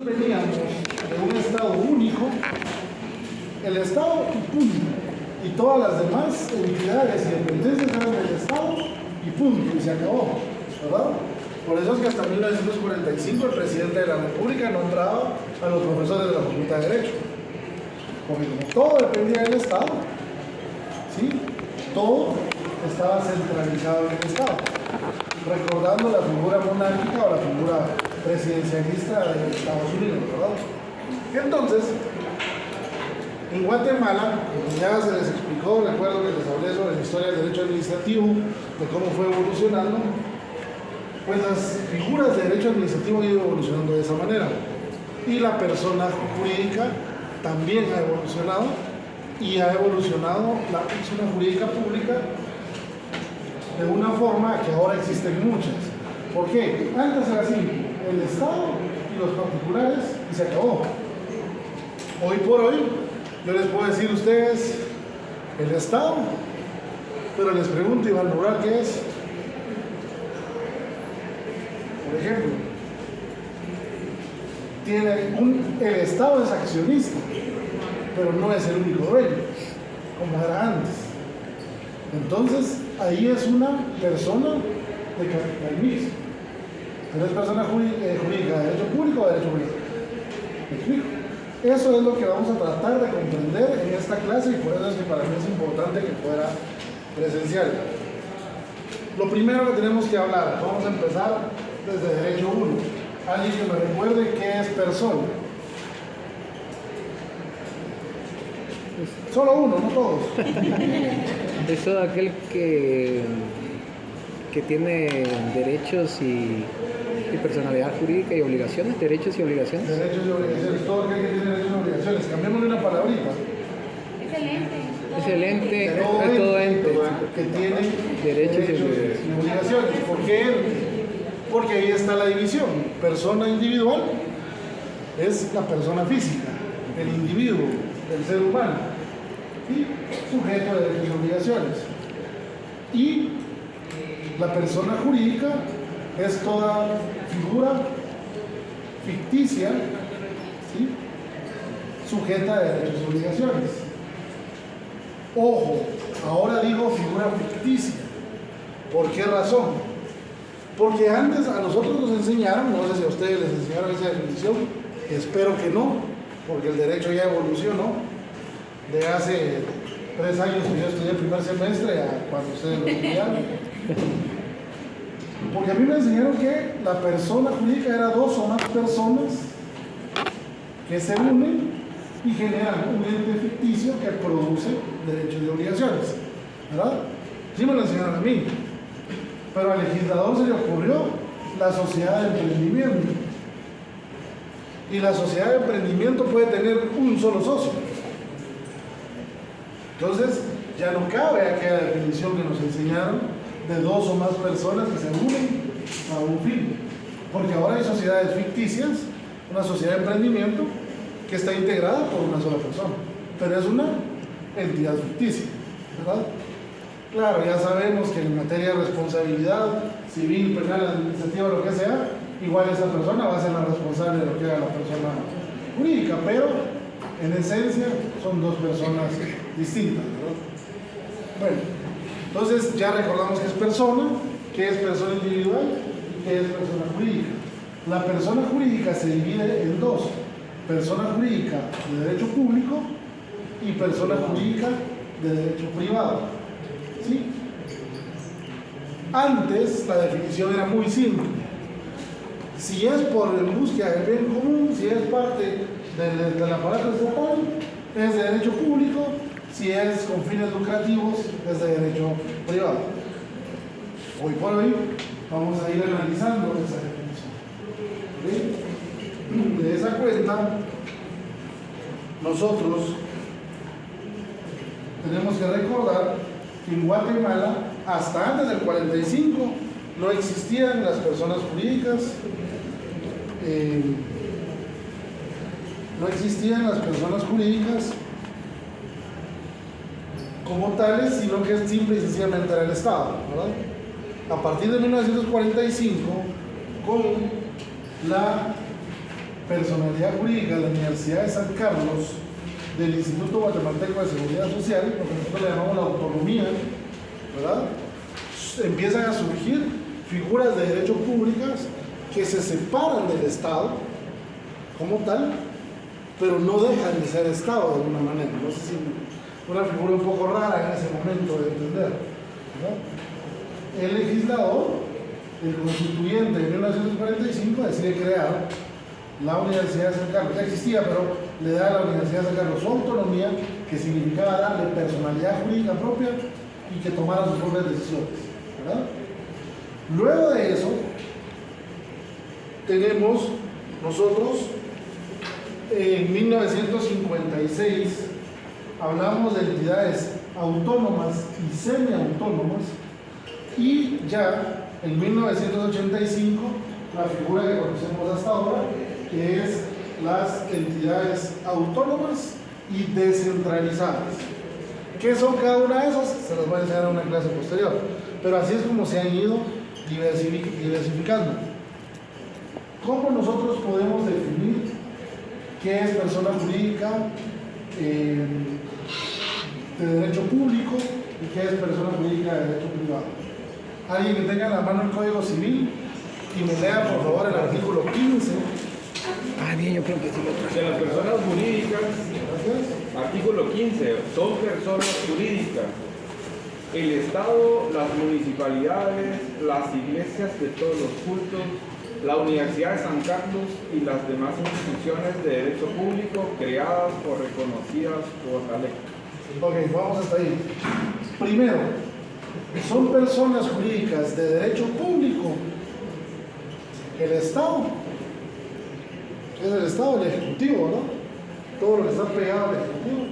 Veníamos de un Estado único, el Estado y punto. Y todas las demás entidades y dependencias eran del Estado y punto, y se acabó, ¿verdad? Por eso es que hasta 1945 el presidente de la República no entraba a los profesores de la Facultad de Derecho. Porque como todo dependía del Estado, ¿sí? Todo estaba centralizado en el Estado. Recordando la figura monárquica o la figura presidencialista de Estados Unidos, ¿verdad? Entonces, en Guatemala, como ya se les explicó, recuerdo que les hablé sobre la historia del derecho administrativo, de cómo fue evolucionando, pues las figuras de derecho administrativo han ido evolucionando de esa manera. Y la persona jurídica también ha evolucionado, y ha evolucionado la persona jurídica pública de una forma que ahora existen muchas. ¿Por qué? Antes era así, el Estado y los particulares, y se acabó. Hoy por hoy, yo les puedo decir a ustedes, el Estado, pero les pregunto, Iván Rural, ¿qué es? Por ejemplo, el Estado es accionista, pero no es el único dueño, como era antes. Entonces, ahí es una persona de capital mixto. Pero es persona jurídica de derecho público o de derecho privado. ¿Me explico? Eso es lo que vamos a tratar de comprender en esta clase, y por eso es que para mí es importante que fuera presencial. Lo primero que tenemos que hablar, vamos a empezar desde Derecho 1. Alguien que me recuerde qué es persona. Solo uno, no todos. Es todo aquel que tiene derechos y personalidad jurídica y obligaciones, derechos y obligaciones. Derechos y obligaciones, todo aquel que tiene derechos y obligaciones. Cambiémosle una palabrita. Es el ente, todo ente que tiene derechos y obligaciones. ¿Por qué ente? Porque ahí está la división. Persona individual es la persona física, el individuo, el ser humano, y sujeto de derechos y obligaciones. Y la persona jurídica es toda figura ficticia, ¿sí?, sujeta de derechos y obligaciones. Ojo, ahora digo figura ficticia. ¿Por qué razón? Porque antes a nosotros nos enseñaron, no sé si a ustedes les enseñaron esa definición, espero que no, porque el derecho ya evolucionó de hace 3 años que yo estudié el primer semestre a cuando ustedes lo estudiaron. Porque a mí me enseñaron que la persona jurídica era 2 o más personas que se unen y generan un ente ficticio que produce derechos y obligaciones, ¿verdad? Sí me lo enseñaron a mí. Pero al legislador se le ocurrió la sociedad de emprendimiento. Y la sociedad de emprendimiento puede tener un solo socio. Entonces, ya no cabe aquella definición que nos enseñaron de 2 o más personas que se unen a un fin. Porque ahora hay sociedades ficticias, una sociedad de emprendimiento que está integrada por una sola persona. Pero es una entidad ficticia, ¿verdad? Claro, ya sabemos que en materia de responsabilidad civil, penal, administrativa, lo que sea, igual esa persona va a ser la responsable de lo que haga la persona jurídica, pero en esencia son 2 personas distintas, ¿verdad? Bueno, entonces ya recordamos que es persona individual y qué es persona jurídica. La persona jurídica se divide en 2: persona jurídica de derecho público y persona jurídica de derecho privado. ¿Sí? Antes la definición era muy simple. Si es por búsqueda del bien común, si es parte del aparato estatal, es de derecho público; si es con fines lucrativos, es de derecho privado. Hoy por hoy vamos a ir analizando esa definición. ¿Sí? De esa cuenta, nosotros tenemos que recordar que en Guatemala, hasta antes del 45, no existían las personas jurídicas, como tales, sino que simple y sencillamente era el Estado, ¿verdad? A partir de 1945, con la personalidad jurídica de la Universidad de San Carlos, del Instituto Guatemalteco de Seguridad Social, lo que nosotros le llamamos la autonomía, ¿verdad? Empiezan a surgir figuras de derecho públicas que se separan del Estado como tal, pero no dejan de ser Estado de alguna manera. No sé si una figura un poco rara en ese momento de entender, ¿verdad? El legislador, el constituyente de 1945, decide crear la Universidad de San Carlos. Ya existía, pero le da a la Universidad de San Carlos su autonomía, que significaba darle personalidad jurídica propia y que tomara sus propias decisiones, ¿verdad? Luego de eso, tenemos nosotros, en 1956, hablamos de entidades autónomas y semiautónomas, y ya en 1985, la figura que conocemos hasta ahora, que es las entidades autónomas y descentralizadas. ¿Qué son cada una de esas? Se las voy a enseñar en una clase posterior, pero así es como se han ido diversificando. ¿Cómo nosotros podemos definir qué es persona jurídica de derecho público y qué es persona jurídica de derecho privado? Alguien que tenga en la mano el Código Civil y me lea por favor el artículo 15. Bien, yo creo que sí lo traje. De las personas jurídicas, Gracias. artículo 15, son personas jurídicas. El Estado, las municipalidades, las iglesias de todos los cultos, la Universidad de San Carlos y las demás instituciones de derecho público creadas o reconocidas por la ley. Ok, vamos hasta ahí. Primero, son personas jurídicas de derecho público. El Estado, es el Estado, el Ejecutivo, ¿no? Todo lo que está pegado al Ejecutivo.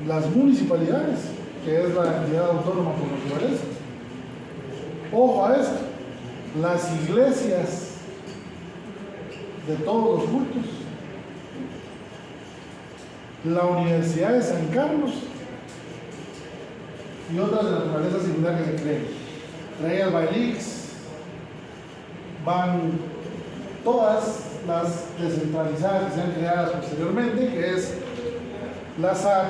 Las municipalidades, que es la entidad autónoma por naturaleza. Ojo a esto, las iglesias de todos los cultos, la Universidad de San Carlos y otras de naturaleza similar que se creen. Entre ellas Bailix, van todas las descentralizadas que sean creadas posteriormente, que es la SAT,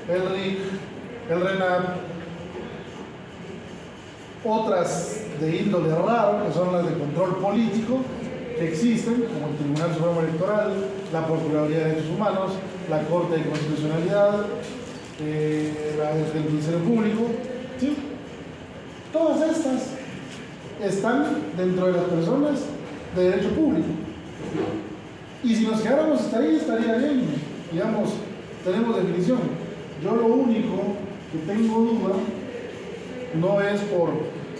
el RIC, el RENAP, otras de índole raro, que son las de control político, que existen, como el Tribunal Supremo Electoral, la Procuraduría de Derechos Humanos, la Corte de Constitucionalidad, la del Ministerio Público, ¿sí? Todas estas están dentro de las personas de derecho público. Y si nos quedáramos hasta ahí, estaría bien, digamos, tenemos definición. Yo lo único que tengo duda no es por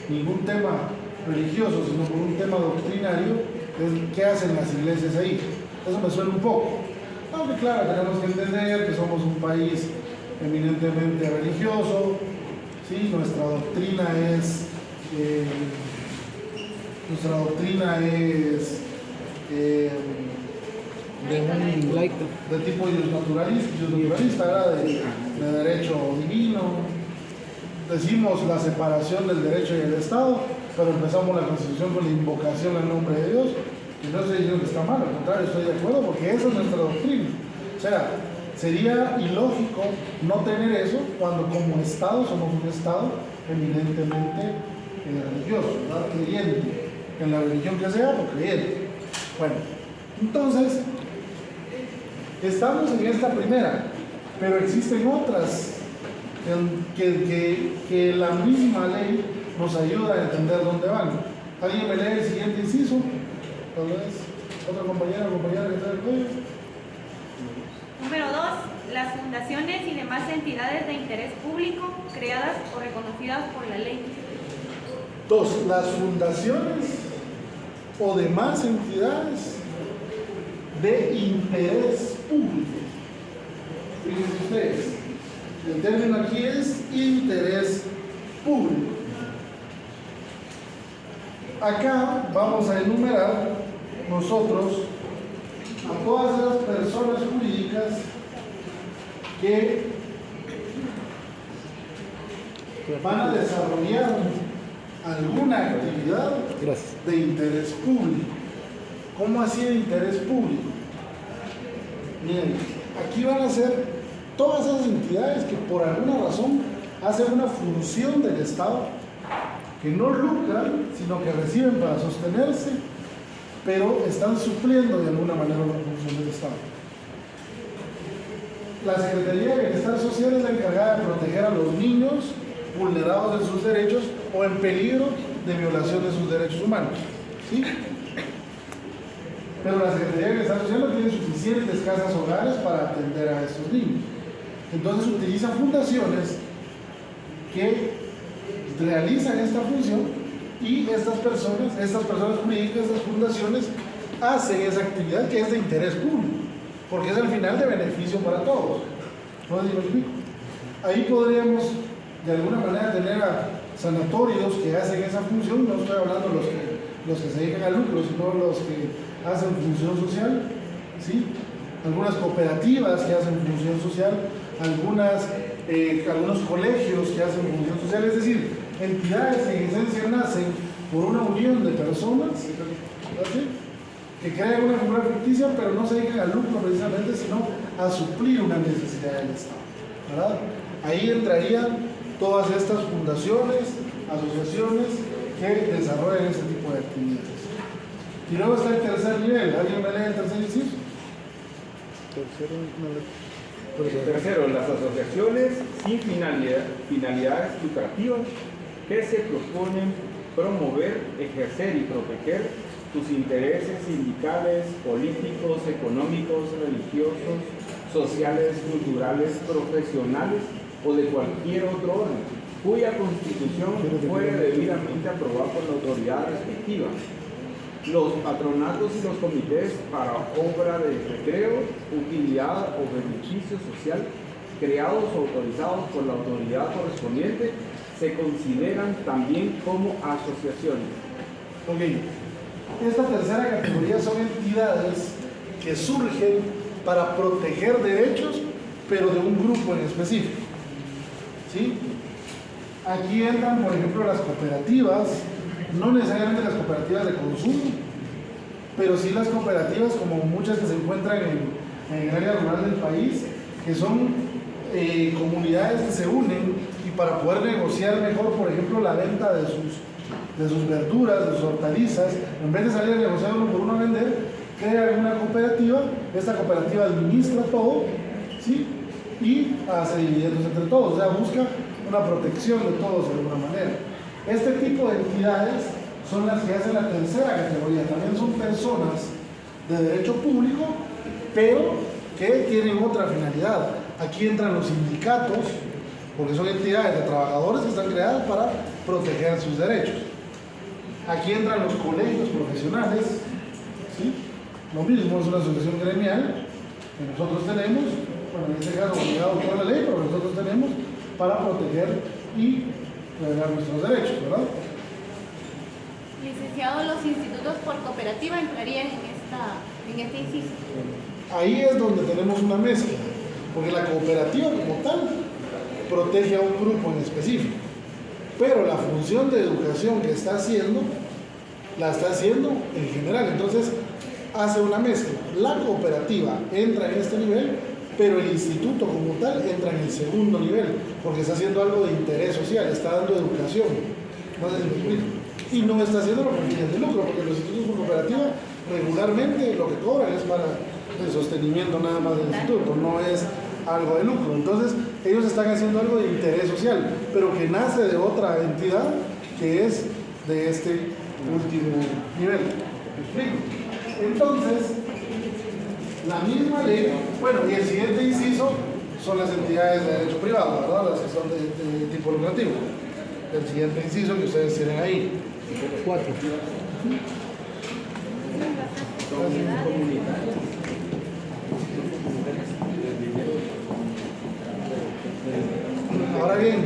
ningún tema religioso, sino por un tema doctrinario, es qué hacen las iglesias ahí. Eso me suena un poco. Aunque claro, tenemos que entender que somos un país eminentemente religioso, ¿sí? Nuestra doctrina es De un laico. de tipo naturalista, ¿verdad? De derecho divino. Decimos la separación del derecho y el Estado, pero empezamos la Constitución con la invocación al nombre de Dios. Y no estoy diciendo que está mal, al contrario, estoy de acuerdo porque esa es nuestra doctrina. O sea, sería ilógico no tener eso cuando como Estado somos un Estado eminentemente religioso, ¿verdad? Creyente, en la religión que sea, pero creyente. Bueno, entonces, estamos en esta primera, pero existen otras que la misma ley nos ayuda a entender dónde van. ¿Alguien me lee el siguiente inciso? Tal vez otra compañera o compañera que está en el cuello. Número 2. Las fundaciones y demás entidades de interés público creadas o reconocidas por la ley. 2. Las fundaciones o demás entidades de interés público. Fíjense ustedes, el término aquí es interés público. Acá vamos a enumerar nosotros a todas las personas jurídicas que van a desarrollar alguna actividad Gracias. de interés público. ¿Cómo así de interés público? Miren, aquí van a ser todas esas entidades que por alguna razón hacen una función del Estado, que no lucran, sino que reciben para sostenerse, pero están supliendo de alguna manera una función del Estado. La Secretaría de Bienestar Social es la encargada de proteger a los niños vulnerados en sus derechos o en peligro de violación de sus derechos humanos, ¿sí? Pero la Secretaría de Bienestar Social no tiene suficientes casas hogares para atender a estos niños. Entonces utiliza fundaciones que realizan esta función y estas personas jurídicas, estas fundaciones, hacen esa actividad que es de interés público, porque es al final de beneficio para todos. ¿No sé si me explico? Ahí podríamos de alguna manera tener a sanatorios que hacen esa función, no estoy hablando de los que se dedican al lucro, sino los que hacen función social, ¿sí? Algunas cooperativas que hacen función social, algunos colegios que hacen función social, es decir, entidades que en esencia nacen por una unión de personas, ¿sí?, que crean una figura ficticia, pero no se dedican al lucro precisamente, sino a suplir una necesidad del Estado, ¿verdad? Ahí entrarían todas estas fundaciones, asociaciones que desarrollan este tipo de actividades. Y luego está el tercer nivel. ¿Alguien me lee el tercer inciso? Tercero, las asociaciones sin finalidades lucrativas que se proponen promover, ejercer y proteger sus intereses sindicales, políticos, económicos, religiosos, sociales, culturales, profesionales o de cualquier otro orden, cuya constitución fuere debidamente aprobada por la autoridad respectiva. Los patronatos y los comités para obra de recreo, utilidad o beneficio social creados o autorizados por la autoridad correspondiente se consideran también como asociaciones. Ok, esta tercera categoría son entidades que surgen para proteger derechos, pero de un grupo en específico, ¿sí? Aquí entran, por ejemplo, las cooperativas, no necesariamente las cooperativas de consumo, pero sí las cooperativas, como muchas que se encuentran en el área rural del país, que son comunidades que se unen y para poder negociar mejor, por ejemplo, la venta de sus verduras, de sus hortalizas, en vez de salir a negociar uno por uno a vender, crean una cooperativa, esta cooperativa administra todo, ¿sí?, y hace dividendos entre todos, o sea, busca una protección de todos de alguna manera. Este tipo de entidades son las que hacen la tercera categoría, también son personas de derecho público, pero que tienen otra finalidad. Aquí entran los sindicatos, porque son entidades de trabajadores que están creadas para proteger sus derechos. Aquí entran los colegios profesionales, ¿sí? Lo mismo, es una asociación gremial que nosotros tenemos, bueno, en este caso obligado por la ley, pero nosotros tenemos para proteger y revelar nuestros derechos, ¿verdad? Licenciado, los institutos por cooperativa entrarían en este inciso. Ahí es donde tenemos una mezcla, porque la cooperativa como tal protege a un grupo en específico, pero la función de educación que está haciendo, la está haciendo en general, entonces hace una mezcla. La cooperativa entra en este nivel, pero el instituto como tal entra en el segundo nivel, porque está haciendo algo de interés social, está dando educación. No sé si me explico. Y no está haciendo con fines de lucro, porque los institutos por cooperativa regularmente lo que cobran es para el sostenimiento nada más del instituto, no es algo de lucro. Entonces ellos están haciendo algo de interés social, pero que nace de otra entidad que es de este último nivel. ¿Me explico? Entonces, la misma ley, bueno, y el siguiente inciso son las entidades de derecho privado, ¿verdad? Las que son de tipo lucrativo. El siguiente inciso que ustedes tienen ahí. 4. Ahora bien,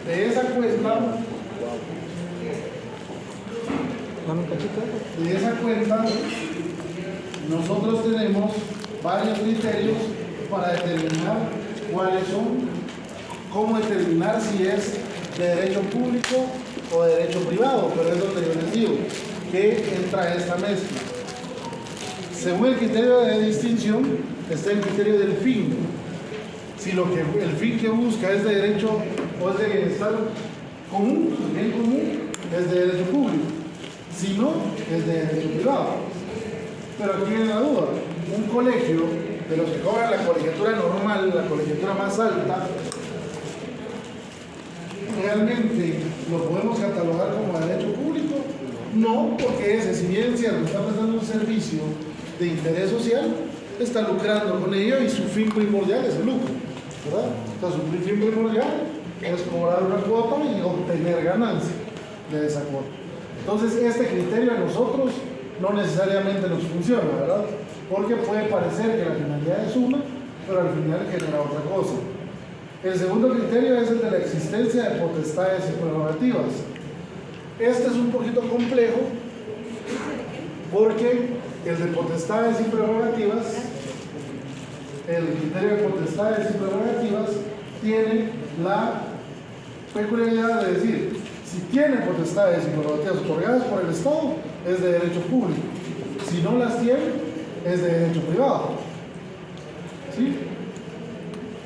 de esa cuenta, nosotros tenemos varios criterios para determinar cuáles son, cómo determinar si es de derecho público o de derecho privado, pero es donde yo les digo que entra esta mezcla. Según el criterio de distinción, está el criterio del fin. Si el fin que busca es de derecho o es de bienestar común, bien común, es de derecho público. Si no, es de derecho privado. Pero aquí viene la duda. Un colegio de los que cobran la colegiatura normal, la colegiatura más alta, ¿realmente lo podemos catalogar como derecho público? No, porque ese, si bien es cierto, está prestando un servicio de interés social, está lucrando con ello y su fin primordial es el lucro, ¿verdad? Entonces, su fin primordial es cobrar una cuota y obtener ganancia de esa cuota. Entonces, este criterio a nosotros no necesariamente nos funciona, ¿verdad? Porque puede parecer que la finalidad es una, pero al final genera otra cosa. El segundo criterio es el de la existencia de potestades y prerrogativas. Este es un poquito complejo porque el de potestades y prerrogativas, el criterio de potestades y prerrogativas tiene la peculiaridad de decir, si tiene potestades y prerrogativas otorgadas por el Estado, es de derecho público. Si no las tiene, es de derecho privado. ¿Sí?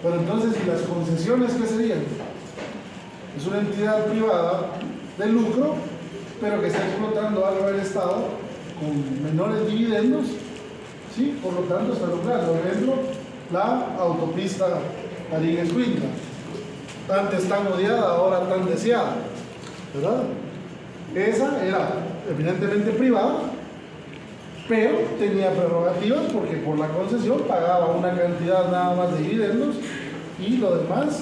Pero entonces, ¿y las concesiones qué serían? Es una entidad privada de lucro, pero que está explotando algo del Estado con menores dividendos, ¿sí? Por lo tanto está lucrando. Por ejemplo, la autopista Tarín-Escuintla, antes tan odiada, ahora tan deseada, ¿verdad? Esa era evidentemente privada, pero tenía prerrogativas porque por la concesión pagaba una cantidad nada más de dividendos y lo demás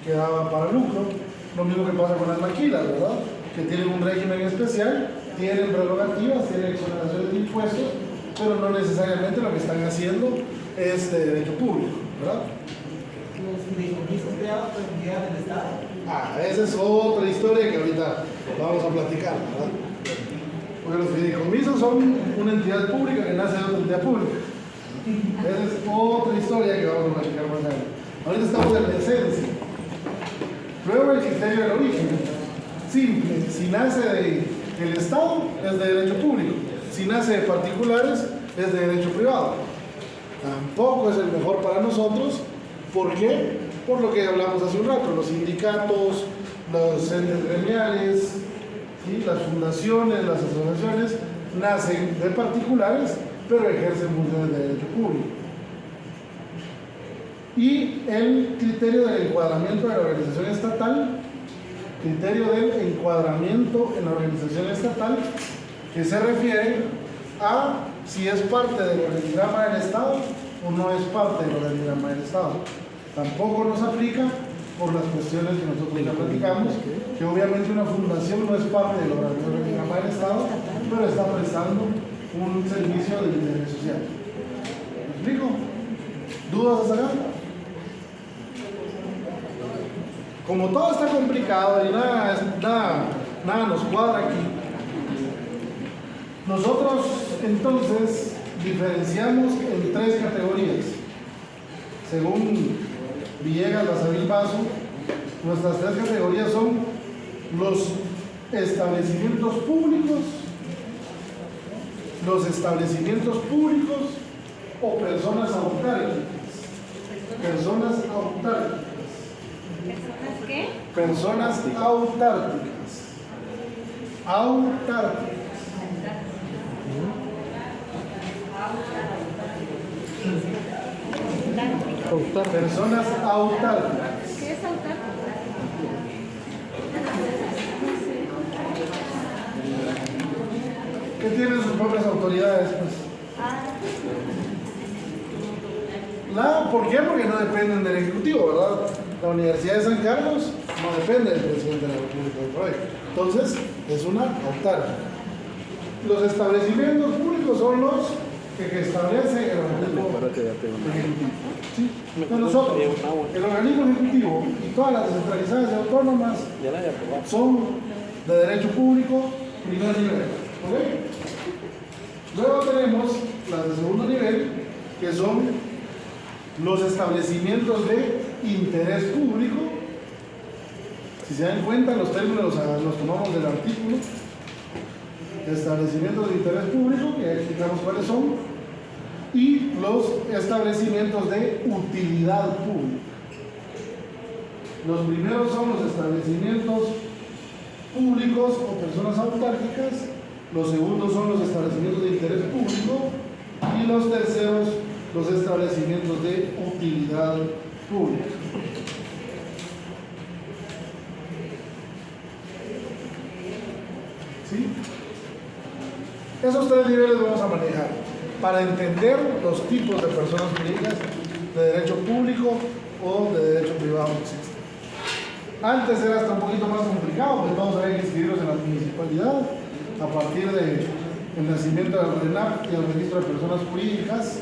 quedaba para lucro. Lo mismo que pasa con las maquilas, ¿verdad? Que tienen un régimen especial, tienen prerrogativas, tienen exoneraciones de impuestos, pero no necesariamente lo que están haciendo es de derecho público, ¿verdad? Los fideicomisos creados por entidades del Estado. Esa es otra historia que ahorita vamos a platicar, ¿verdad? Porque los fideicomisos son una entidad pública que nace de otra entidad pública. Esa es otra historia que vamos a platicar más adelante. Ahorita estamos en la esencia. Luego el criterio del origen. Simple, si nace del Estado es de derecho público, si nace de particulares es de derecho privado. Tampoco es el mejor para nosotros. ¿Por qué? Por lo que hablamos hace un rato, los sindicatos, los entes gremiales, ¿sí? Las fundaciones, las asociaciones nacen de particulares, pero ejercen funciones de derecho público. Y el criterio del encuadramiento de la organización estatal, criterio del encuadramiento en la organización estatal, que se refiere a si es parte del organigrama del Estado o no es parte del organigrama del Estado. Tampoco nos aplica por las cuestiones que nosotros ya platicamos, que obviamente una fundación no es parte del organigrama del Estado, pero está prestando un servicio de interés social. ¿Me explico? ¿Dudas hasta acá? Como todo está complicado y nada nos cuadra aquí, nosotros entonces diferenciamos en tres categorías. Según Villegas, Basavilbaso, Vaso, nuestras tres categorías son los establecimientos públicos o personas autárquicas. ¿Personas qué? Personas autárquicas. Personas autárquicas. ¿Qué es autárquico? Que tienen sus propias autoridades, pues. ¿Por qué? Porque no dependen del Ejecutivo, ¿verdad? La Universidad de San Carlos no depende del presidente de la República del País. Entonces, es una autárquica. Los establecimientos públicos son los que establece el organismo ejecutivo. ¿Sí? Entonces nosotros, el organismo ejecutivo y todas las descentralizadas y autónomas son de derecho público primer nivel. ¿Ok? Luego tenemos las de segundo nivel, que son los establecimientos de interés público, Si se dan cuenta, los términos los tomamos del artículo. Establecimientos de interés público, que ya explicamos cuáles son, y los establecimientos de utilidad pública. Los primeros son los establecimientos públicos o personas autárquicas, los segundos son los establecimientos de interés público y los terceros los establecimientos de utilidad pública. ¿Sí? Esos tres niveles vamos a manejar para entender los tipos de personas jurídicas de derecho público o de derecho privado que existen. Antes era hasta un poquito más complicado, porque todos habían que inscribirlos en la municipalidad a partir del nacimiento del RENAP y el registro de personas jurídicas.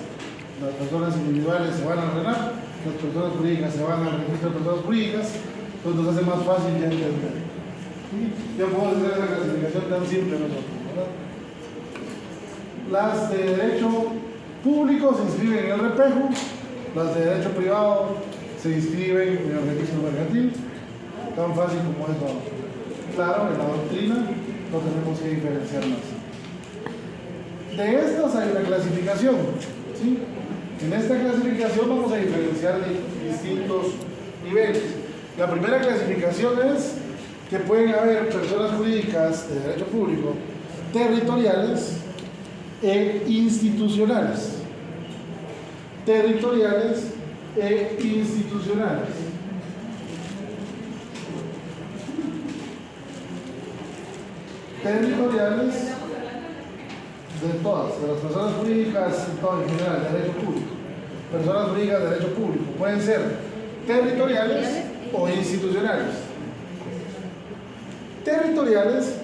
Las personas individuales se van al RENAP, las personas jurídicas se van al registro de personas jurídicas, entonces nos hace más fácil ya entender. ¿Sí? Ya podemos hacer esa clasificación tan simple nosotros, ¿verdad? Las de derecho público se inscriben en el repejo, las de derecho privado se inscriben en el registro mercantil. Tan fácil como eso. Claro, en la doctrina no tenemos que diferenciar más. De estas hay una clasificación, ¿sí? En esta clasificación vamos a diferenciar distintos niveles. La primera clasificación es que pueden haber personas jurídicas de derecho público territoriales e institucionales. Territoriales e institucionales. Territoriales de todas, de las personas jurídicas en general, de derecho público. Personas jurídicas de derecho público pueden ser territoriales o institucionales. Territoriales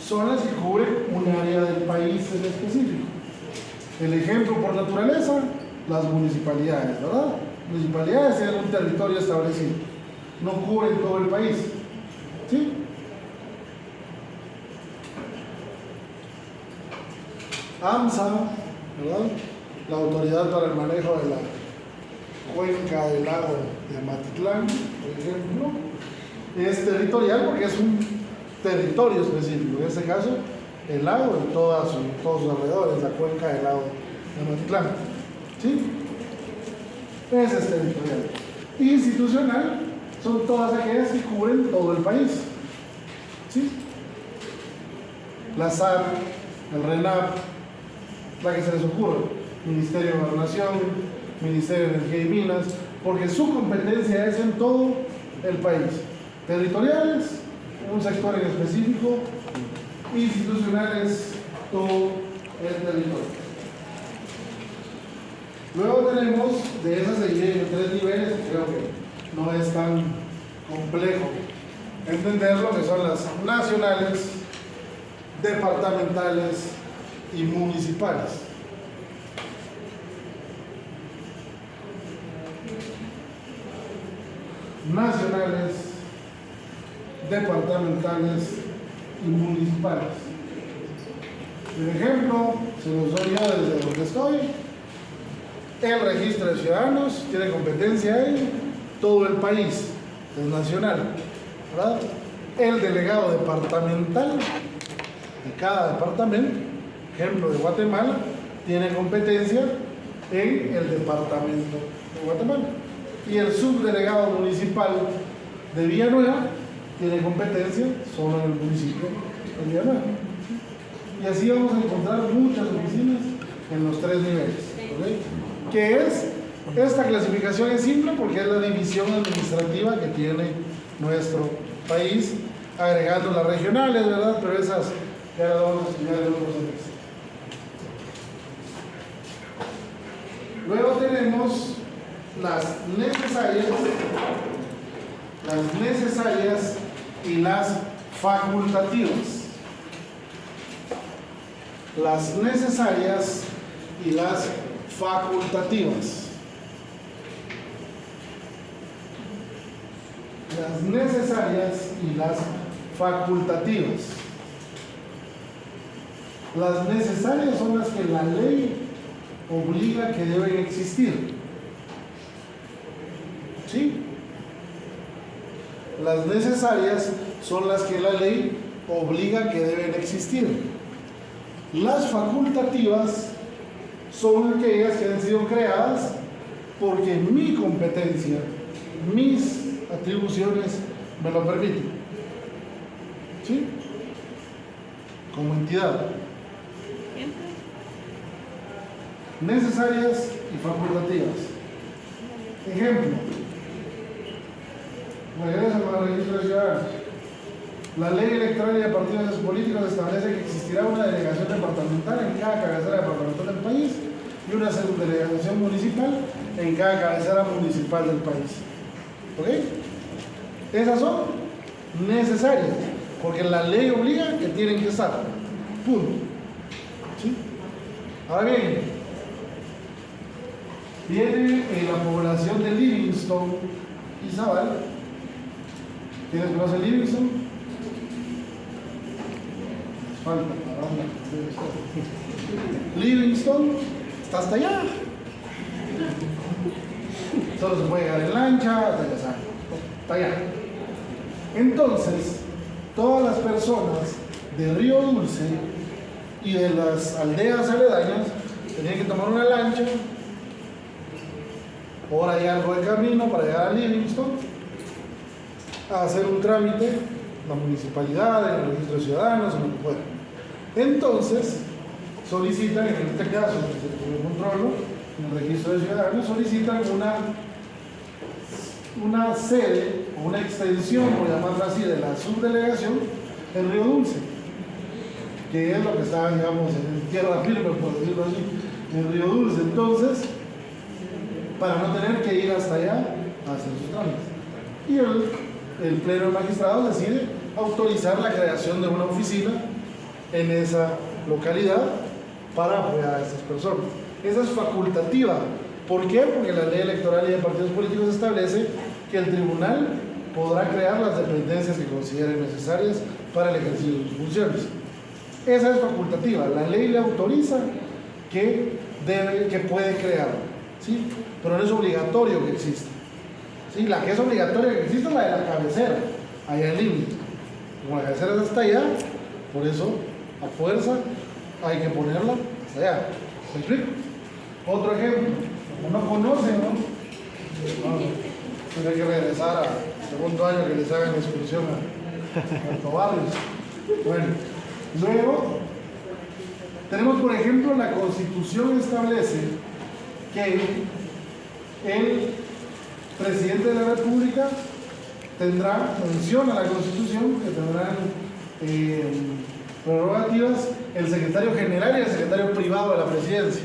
son las que cubren un área del país en específico. El ejemplo por naturaleza, las municipalidades, ¿verdad? Municipalidades tienen un territorio establecido, no cubren todo el país, ¿sí? AMSA, ¿verdad? La autoridad para el manejo de la cuenca del lago de Amatitlán, por ejemplo, es territorial porque es un territorio específico, en este caso el lago y todos sus alrededores, la cuenca del lago de Amatitlán, ¿sí? Ese es territorial. Institucional son todas aquellas que cubren todo el país, ¿sí? La SAR, el RENAP, la que se les ocurra, Ministerio de Gobernación, Ministerio de Energía y Minas, porque su competencia es en todo el país. Territoriales, un sector en específico, institucionales, todo el territorio. Luego tenemos, de esas se dividen en tres niveles, creo que no es tan complejo entender lo que son las nacionales, departamentales y municipales. Nacionales, departamentales y municipales. Por ejemplo, se los doy yo desde donde estoy. El registro de ciudadanos tiene competencia en todo el país, es nacional, ¿verdad? El delegado departamental de cada departamento, ejemplo de Guatemala, tiene competencia en el departamento de Guatemala. Y el subdelegado municipal de Villanueva tiene competencia solo en el municipio de Villanueva. Y así vamos a encontrar muchas oficinas en los tres niveles, ¿okay? Que es, esta clasificación es simple porque es la división administrativa que tiene nuestro país, agregando las regionales, ¿verdad? Pero esas ya las vamos a estudiar en otros semestres. Luego tenemos las necesarias y las facultativas. Las necesarias y las facultativas. Las necesarias y las facultativas. Las necesarias son las que la ley obliga que deben existir. ¿Sí? Las necesarias son las que la ley obliga que deben existir. Las facultativas son aquellas que han sido creadas porque mi competencia, mis atribuciones me lo permiten. ¿Sí? Como entidad. Necesarias y facultativas. Ejemplo. Regreso para el registro de ciudadanos. La ley electoral y de partidos políticos establece que existirá una delegación departamental en cada cabecera departamental del país y una subdelegación municipal en cada cabecera municipal del país. ¿Ok? Esas son necesarias, porque la ley obliga que tienen que estar. Punto. ¿Sí? Ahora bien, viene la población de Livingston y Zabal. ¿Quiénes conocen Livingston? Falta la banda. Livingston está hasta allá. Solo se puede llegar en lancha, hasta allá. Entonces, todas las personas de Río Dulce y de las aldeas aledañas tenían que tomar una lancha, hora y algo de camino para llegar a Livingston, a hacer un trámite, la municipalidad, el registro de ciudadanos, lo que fuera. Entonces, solicitan, en este caso, el control, en el registro de ciudadanos, solicitan una sede o una extensión, por llamarlo así, de la subdelegación en Río Dulce, que es lo que está, digamos, en tierra firme, por decirlo así, en Río Dulce. Entonces, para no tener que ir hasta allá a hacer sus trámites. Y el Pleno de Magistrados decide autorizar la creación de una oficina en esa localidad para apoyar a estas personas. Esa es facultativa. ¿Por qué? Porque la ley electoral y de partidos políticos establece que el tribunal podrá crear las dependencias que considere necesarias para el ejercicio de sus funciones. Esa es facultativa. La ley le autoriza que puede crear, ¿sí? Pero no es obligatorio que exista. ¿Sí? La que es obligatoria que exista es la de la cabecera, allá en límite. Como la cabecera es hasta allá, por eso a fuerza hay que ponerla hasta allá. ¿Me explico? Otro ejemplo, como no conocen, ¿no? Tiene que regresar al segundo año que les hagan excursión a Alto Barrios. Bueno, luego tenemos, por ejemplo, la Constitución establece que el presidente de la República tendrá, menciona la Constitución, que tendrán prerrogativas el secretario general y el secretario privado de la presidencia.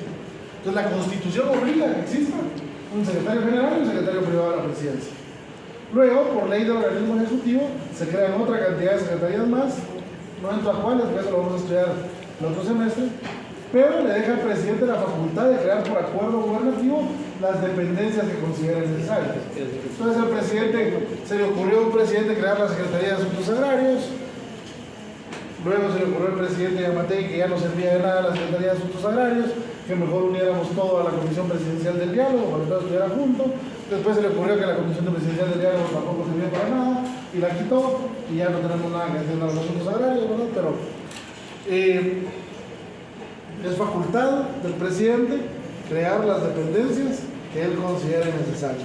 Entonces la Constitución obliga que exista un secretario general y un secretario privado de la presidencia. Luego, por ley del organismo ejecutivo, se crean otra cantidad de secretarías más, no entro a cuáles, porque eso lo vamos a estudiar el otro semestre, pero le deja al presidente la facultad de crear por acuerdo gubernativo las dependencias que considere necesarias. Entonces al presidente se le ocurrió a un presidente crear la Secretaría de Asuntos Agrarios, luego se le ocurrió al presidente Yamatei que ya no servía de nada la Secretaría de Asuntos Agrarios, que mejor uniéramos todo a la Comisión Presidencial del Diálogo para que todo estuviera junto. Después se le ocurrió que la Comisión Presidencial del Diálogo tampoco servía para nada y la quitó y ya no tenemos nada que hacer en los asuntos agrarios, ¿verdad? Pero es facultad del presidente crear las dependencias que él considere necesarias,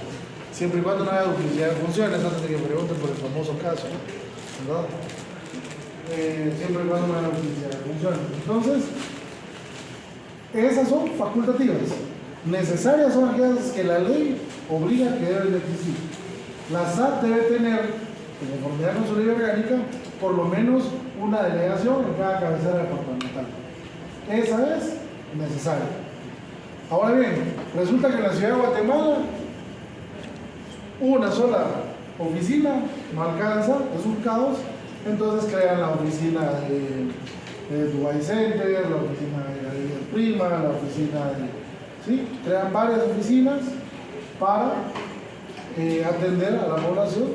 siempre y cuando no haya duplicidad de funciones, antes de que me pregunten por el famoso caso, ¿verdad? Siempre y cuando no haya duplicidad de funciones. Entonces, esas son facultativas. Necesarias son aquellas que la ley obliga que deben de existir. La SAT debe tener, en conformidad con su ley orgánica, por lo menos una delegación en cada cabecera departamental. Esa es necesaria. Ahora bien, resulta que en la ciudad de Guatemala una sola oficina no alcanza, es un caos. Entonces crean la oficina de Dubai Center, la oficina de Galerías Prima, la oficina de... ¿Sí? Crean varias oficinas para atender a la población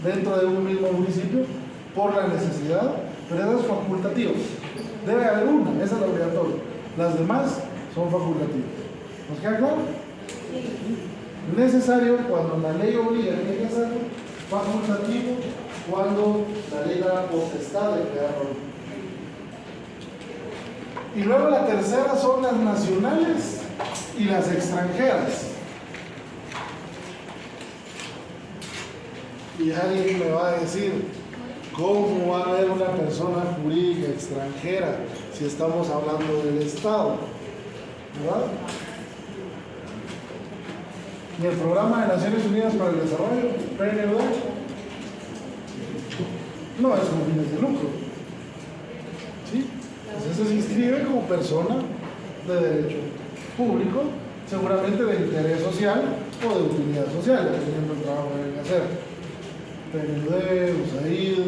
dentro de un mismo municipio por la necesidad, pero esas facultativas. Debe haber una, esa es la obligatoria. Las demás son facultativas. ¿Nos queda claro? Sí. Necesario cuando la ley obliga que hay que hacerlo, facultativo cuando la ley da la potestad de crear normas. Y luego la tercera son las nacionales y las extranjeras. Y alguien me va a decir, ¿cómo va a haber una persona jurídica extranjera si estamos hablando del Estado? ¿Verdad? Y el Programa de Naciones Unidas para el Desarrollo, PNUD, no es con fines de lucro. ¿Sí? Entonces se inscribe como persona de derecho público, seguramente de interés social o de utilidad social, dependiendo del trabajo que venga a hacer. PNUD, USAID,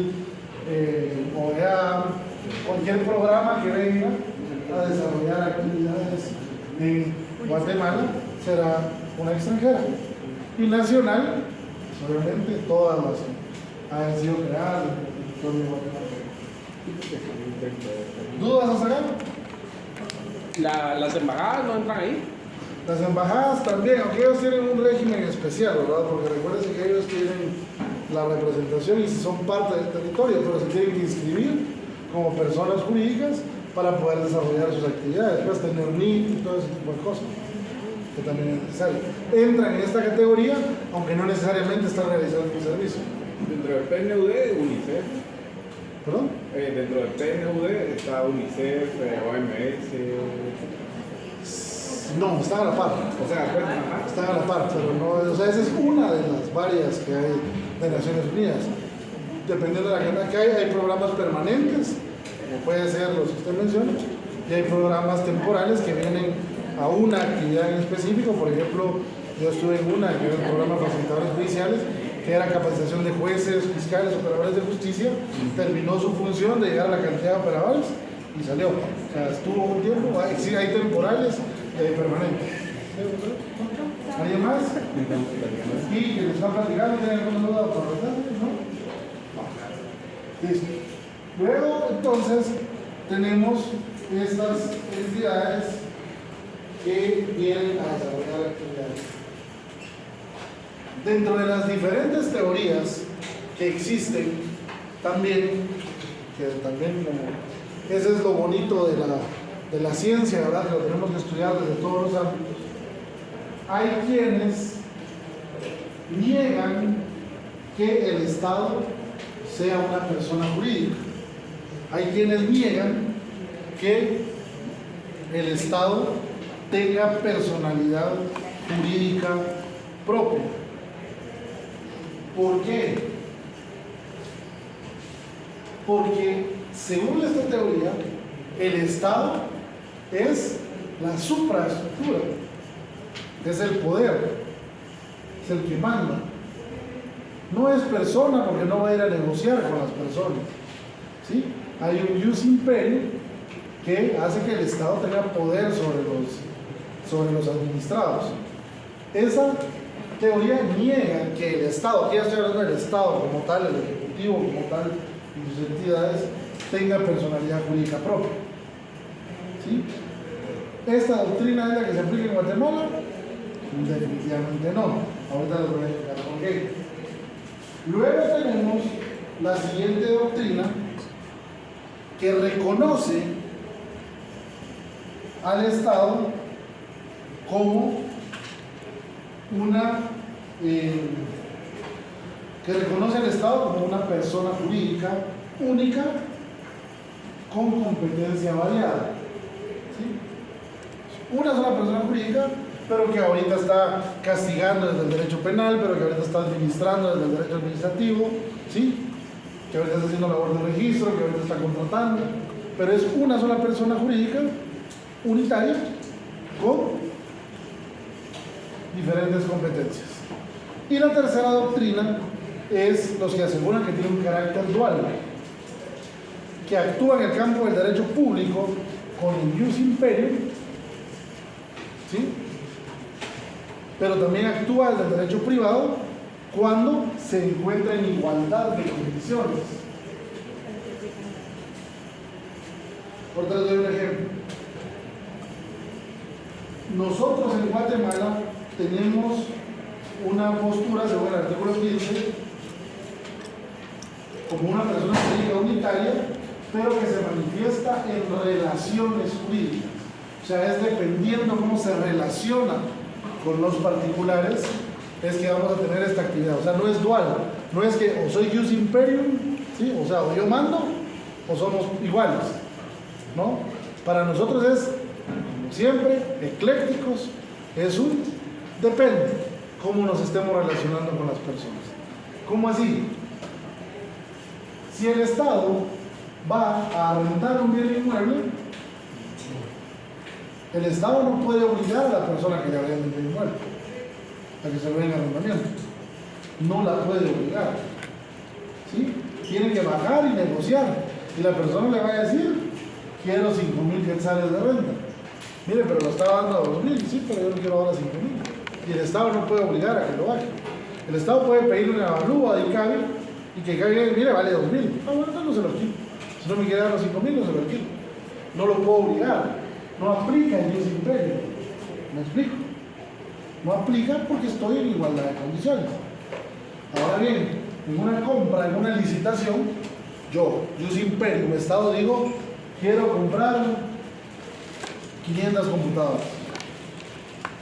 OEA, cualquier programa que venga a desarrollar actividades en Guatemala será una extranjera. Y nacional, pues obviamente todas las que han sido creadas en el territorio de Guatemala. ¿Dudas hasta acá? Las embajadas no entran ahí. Las embajadas también, aunque ellos tienen un régimen especial, ¿verdad? Porque recuerden que ellos tienen la representación y son parte del territorio, pero se tienen que inscribir como personas jurídicas para poder desarrollar sus actividades, pues tener NIT y todo ese tipo de cosas, que también es necesario. Entran en esta categoría, aunque no necesariamente están realizando un servicio. Dentro del PNUD, UNICEF. ¿Perdón? Dentro del PNUD está UNICEF, OMS. No, están a la par. O sea, pues, ajá. Están a la par, pero no, o sea, esa es una de las varias que hay de Naciones Unidas. Dependiendo de la agenda que hay programas permanentes, como puede ser los que usted menciona, y hay programas temporales que vienen a una actividad en específico. Por ejemplo, yo estuve en una que era el programa de facilitadores judiciales, que era capacitación de jueces, fiscales, operadores de justicia. Terminó su función de llegar a la cantidad de operadores y salió. O sea, estuvo un tiempo, hay temporales y hay permanentes. ¿Alguien más? ¿Y que nos están platicando? ¿Tienen alguna duda por verdad? ¿No? Listo. Luego, entonces, tenemos estas entidades que vienen a desarrollar actividades. Dentro de las diferentes teorías que existen, también, ese es lo bonito de la ciencia, ¿verdad? Que lo tenemos que estudiar desde todos los ámbitos. Hay quienes niegan que el Estado sea una persona jurídica. Hay quienes niegan que el Estado tenga personalidad jurídica propia. ¿Por qué? Porque, según esta teoría, el Estado es la supraestructura, es el poder, es el que manda. No es persona, porque no va a ir a negociar con las personas, ¿sí? Hay un jus imperio que hace que el Estado tenga poder sobre los administrados. Esa teoría niega que el Estado, aquí ya estoy hablando del Estado como tal, el Ejecutivo como tal y sus entidades, tenga personalidad jurídica propia, ¿sí? ¿Esta doctrina es la que se aplica en Guatemala? Definitivamente no. Ahorita les voy a explicar por qué. Luego tenemos la siguiente doctrina que reconoce al Estado como que reconoce al Estado como una persona jurídica única con competencia variada, ¿sí? Una sola persona jurídica, pero que ahorita está castigando desde el derecho penal, pero que ahorita está administrando desde el derecho administrativo, ¿sí? Que ahorita está haciendo labor de registro, que ahorita está contratando, pero es una sola persona jurídica unitaria con diferentes competencias. Y la tercera doctrina es los que aseguran que tiene un carácter dual, que actúa en el campo del derecho público con el jus imperio, ¿sí? Pero también actúa desde el derecho privado cuando se encuentra en igualdad de condiciones. Por te doy un ejemplo. Nosotros en Guatemala tenemos una postura, según el artículo 15, como una persona jurídica unitaria, pero que se manifiesta en relaciones jurídicas. O sea, es dependiendo cómo se relaciona con los particulares, es que vamos a tener esta actividad. O sea, no es dual, no es que o soy jus imperium, ¿sí? O sea, o yo mando, o somos iguales, ¿no? Para nosotros es, como siempre, eclécticos, es un depende cómo nos estemos relacionando con las personas. ¿Cómo así? Si el Estado va a rentar un bien inmueble, el Estado no puede obligar a la persona que ya vende el bien inmueble a que se lo den en arrendamiento. No la puede obligar. ¿Sí? Tiene que bajar y negociar. Y la persona le va a decir, quiero 5.000 quetzales de renta. Mire, pero lo estaba dando a 2.000, sí, pero yo no quiero ahora 5.000. Y el Estado no puede obligar a que lo baje. El Estado puede pedirle una avalúa de ICABI y que ICABI diga, mire, vale 2.000. Ah, bueno, entonces no se lo alquilo. Si no me quiere dar los 5.000, no se lo alquilo. No lo puedo obligar. No aplica el jus imperio. ¿Me explico? No aplica porque estoy en igualdad de condiciones. Ahora bien, en una compra, en una licitación, yo, jus imperio, el Estado digo, quiero comprar 500 computadoras.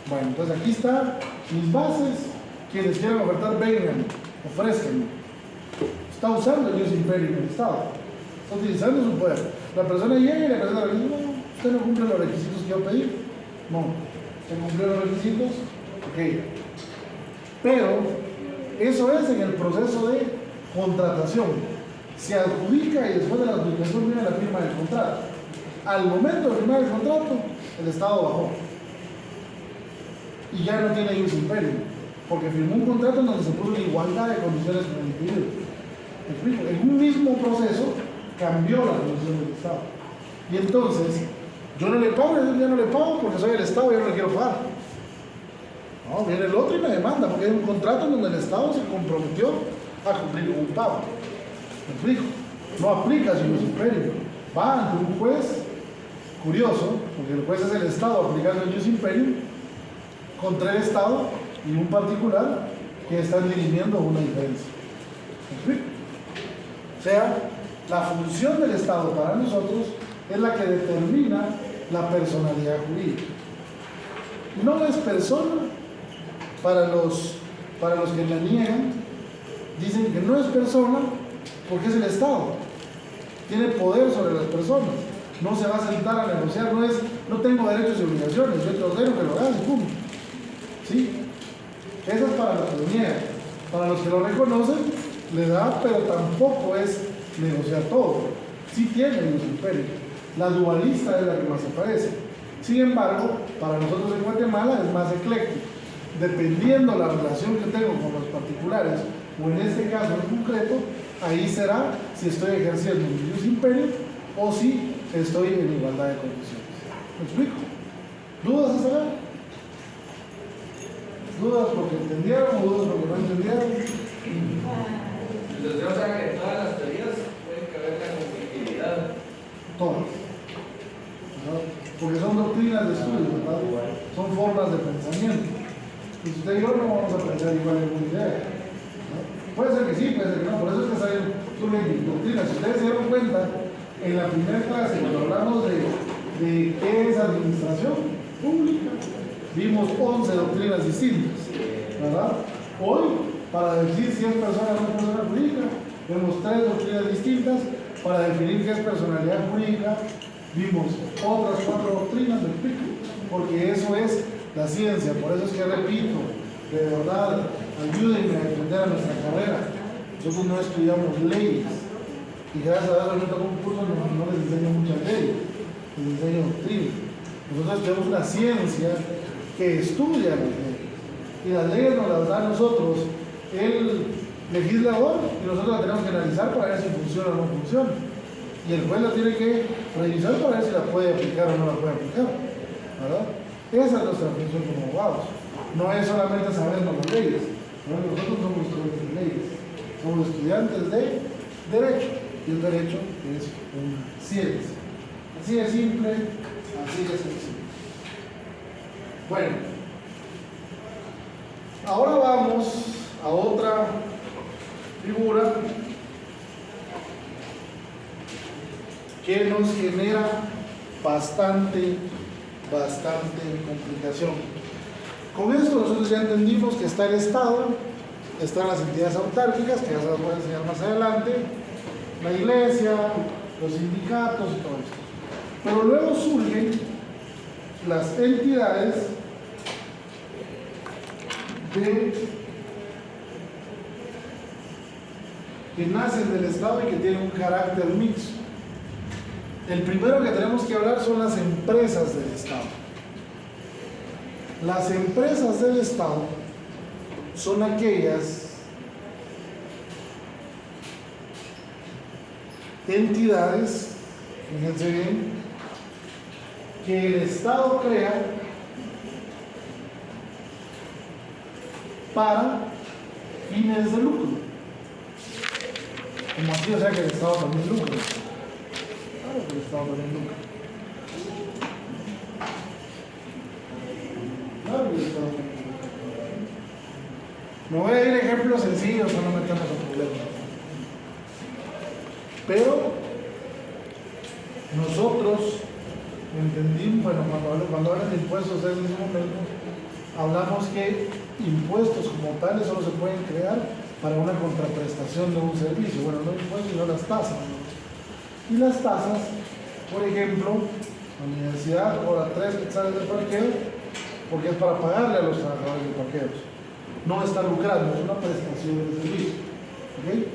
Bueno, entonces aquí están mis bases, quienes quieran ofertar, vengan, ofrezcan. Está usando el jus imperio en el Estado, está utilizando su poder. La persona llega y le presenta la requisitos, no, usted no cumple los requisitos que yo pedí. No, usted cumplió los requisitos, ok. Pero eso es en el proceso de contratación. Se adjudica y después de la adjudicación viene la firma del contrato. Al momento de firmar el contrato, el Estado bajó. Y ya no tiene jus imperio, porque firmó un contrato en donde se puso en igualdad de condiciones con el individuo. ¿Me explico? En un mismo proceso cambió la condición del Estado. Y entonces, yo no le pago, yo ya no le pago porque soy el Estado y yo no le quiero pagar. No, viene el otro y me demanda, porque hay un contrato en donde el Estado se comprometió a cumplir un pago. ¿Me explico? No aplica su jus imperio. Va ante un juez, curioso, porque el juez es el Estado aplicando el jus imperio, contra el Estado y un particular que están dirimiendo una diferencia. ¿Me explico? O sea, la función del Estado para nosotros es la que determina la personalidad jurídica. No es persona para los que la niegan, dicen que no es persona porque es el Estado. Tiene poder sobre las personas. No se va a sentar a negociar, no tengo derechos y obligaciones, yo te ordeno que lo hagas y punto. ¿Sí? Eso es para los que lo niegan. Para los que lo reconocen, le da, pero tampoco es negociar todo. Sí tiene el jus imperio. La dualista es la que más aparece. Sin embargo, para nosotros en Guatemala es más ecléctico. Dependiendo la relación que tengo con los particulares, o en este caso en concreto, ahí será si estoy ejerciendo el jus imperio o si estoy en igualdad de condiciones. ¿Me explico? ¿Dudas hasta acá? ¿Dudas porque entendieron o dudas porque no entendieron? Entonces, o sea que en todas las teorías puede caber la compatibilidad. Todas. ¿No? Porque son doctrinas de estudio, ¿verdad? Son formas de pensamiento. Y si usted y yo no vamos a pensar igual en una idea. ¿No? Puede ser que sí, puede ser que no. Por eso es que surgen doctrinas. Si ustedes se dieron cuenta, en la primera clase, cuando hablamos de qué es administración pública, vimos 11 doctrinas distintas, ¿verdad? Hoy, para decir si es persona o no es persona jurídica, vemos 3 doctrinas distintas. Para definir qué es personalidad jurídica, vimos otras 4 doctrinas, ¿me explico? Porque eso es la ciencia. Por eso es que repito, de verdad, ayúdenme a defender a nuestra carrera. Nosotros no estudiamos leyes, y gracias a Dios en nuestro concurso no les enseño muchas leyes, les enseño doctrina. Nosotros tenemos una ciencia que estudia las leyes, y las leyes nos las da a nosotros el legislador, y nosotros las tenemos que analizar para ver si funciona o no funciona, y el juez la tiene que revisar para ver si la puede aplicar o no la puede aplicar, ¿verdad? Esa es nuestra función como abogados. No es solamente sabernos las leyes, nosotros somos estudiantes de leyes, somos estudiantes de derecho, y el derecho es una ciencia. Así de simple, así de sencillo. Bueno, ahora vamos a otra figura que nos genera bastante complicación. Con esto nosotros ya entendimos que está el Estado, están las entidades autárquicas, que ya se las voy a enseñar más adelante, la iglesia, los sindicatos y todo esto. Pero luego surgen las entidades que nacen del Estado y que tienen un carácter mixto. El primero que tenemos que hablar son las empresas del Estado. Las empresas del Estado son aquellas entidades, fíjense bien, que el Estado crea para fines de lucro. Como así, o sea que el Estado también lucra. Claro que el Estado también lucra. Claro que el Estado también lucra. Me voy a ir a ejemplos sencillos para no meternos en problemas. Pero nosotros entendimos, bueno, cuando hablan de impuestos en ese momento, hablamos que impuestos como tales solo se pueden crear para una contraprestación de un servicio. Bueno, no impuestos, sino las tasas, ¿no? Y las tasas, por ejemplo, la universidad cobra 3 quetzales de parqueo porque es para pagarle a los trabajadores de parqueos. No está lucrando, es una prestación de servicio. ¿Okay?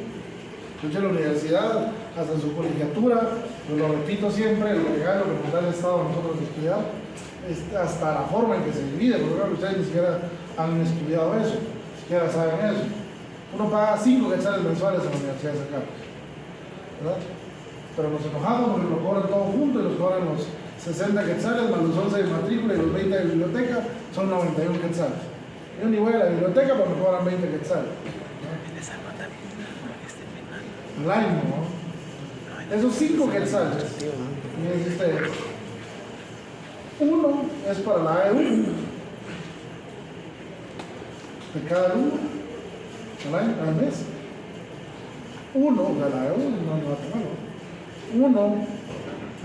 Entonces la universidad, hasta en su colegiatura, lo repito siempre, el regalo que nos da el Estado a nosotros de estudiar, es hasta la forma en que se divide, porque creo que ustedes ni siquiera han estudiado eso, ni siquiera saben eso. Uno paga 5 quetzales mensuales en la Universidad de San Carlos, ¿verdad? Pero nos enojamos porque lo cobran todo junto y los cobran los 60 quetzales más los 11 de matrícula y los 20 de biblioteca, son 91 quetzales. Yo ni voy a la biblioteca pero me cobran 20 quetzales. Al año, ¿no? Esos 5 quetzales, miren ustedes, uno es para la AEU, de cada uno, al mes. Uno, de la AEU, no va a tomarlo. Uno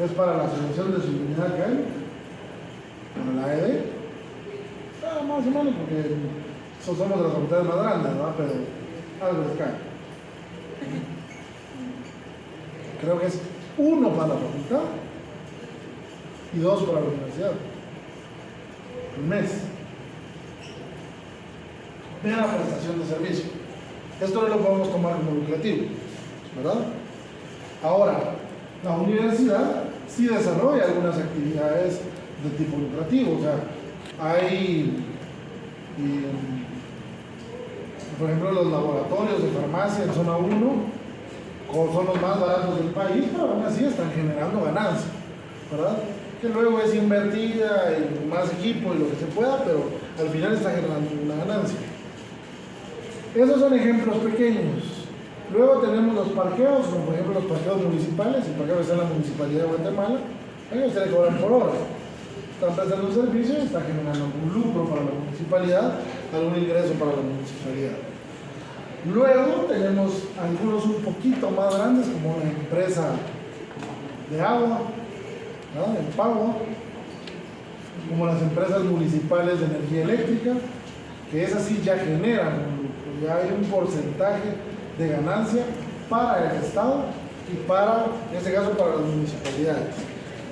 es para la asociación de subunidad que hay, para la AED, más o menos porque somos de las facultades más grandes, ¿no? Pero algo les cae. Creo que es 1 para la facultad y 2 para la universidad. El mes. Mera prestación de servicio. Esto no lo podemos tomar como lucrativo, ¿verdad? Ahora, la universidad sí desarrolla algunas actividades de tipo lucrativo. O sea, hay, por ejemplo, los laboratorios de farmacia en zona 1 son los más baratos del país, pero aún así están generando ganancia, ¿verdad? Que luego es invertida en más equipo y lo que se pueda, pero al final está generando una ganancia. Esos son ejemplos pequeños. Luego tenemos los parqueos, como por ejemplo los parqueos municipales. El parqueo que está en la Municipalidad de Guatemala, ellos se le cobran por hora. Están prestando un servicio y está generando un lucro para la municipalidad, algún ingreso para la municipalidad. Luego tenemos algunos un poquito más grandes, como una empresa de agua, ¿no? El pago, como las empresas municipales de energía eléctrica, que esas sí ya generan un lucro, ya hay un porcentaje de ganancia para el Estado y para, en este caso, para las municipalidades.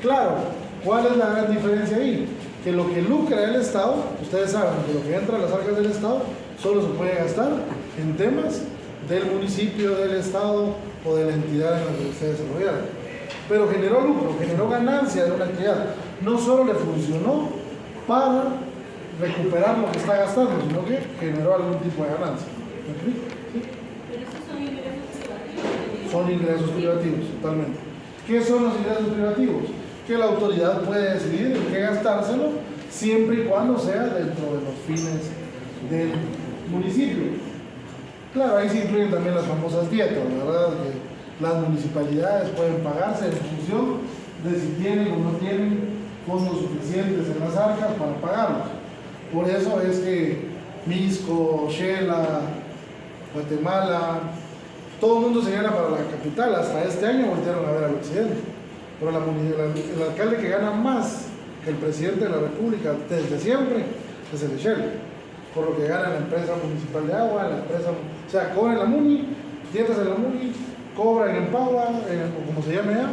Claro, ¿cuál es la gran diferencia ahí? Que lo que lucra el Estado, ustedes saben que lo que entra a las arcas del Estado solo se puede gastar en temas del municipio, del Estado o de la entidad en la que ustedes desarrollaron. Pero generó lucro, generó ganancia de una actividad. No solo le funcionó para recuperar lo que está gastando, sino que generó algún tipo de ganancia. ¿Me explico? ¿Sí? Pero esos son ingresos privativos. Son ingresos privativos, totalmente. ¿Qué son los ingresos privativos? Que la autoridad puede decidir en qué gastárselo, siempre y cuando sea dentro de los fines del municipio. Claro, ahí se incluyen también las famosas dietas, ¿verdad? Que las municipalidades pueden pagarse en función de si tienen o no tienen fondos suficientes en las arcas para pagarlos. Por eso es que Misco, Xela, Guatemala, todo el mundo se llena para la capital. Hasta este año voltearon a ver al occidente. Pero el alcalde que gana más que el presidente de la República desde siempre es el Echel, por lo que gana en la empresa municipal de agua, en la empresa, o sea, cobra en la MUNI, dietas en la MUNI, cobra en Empagua, como se llama ya,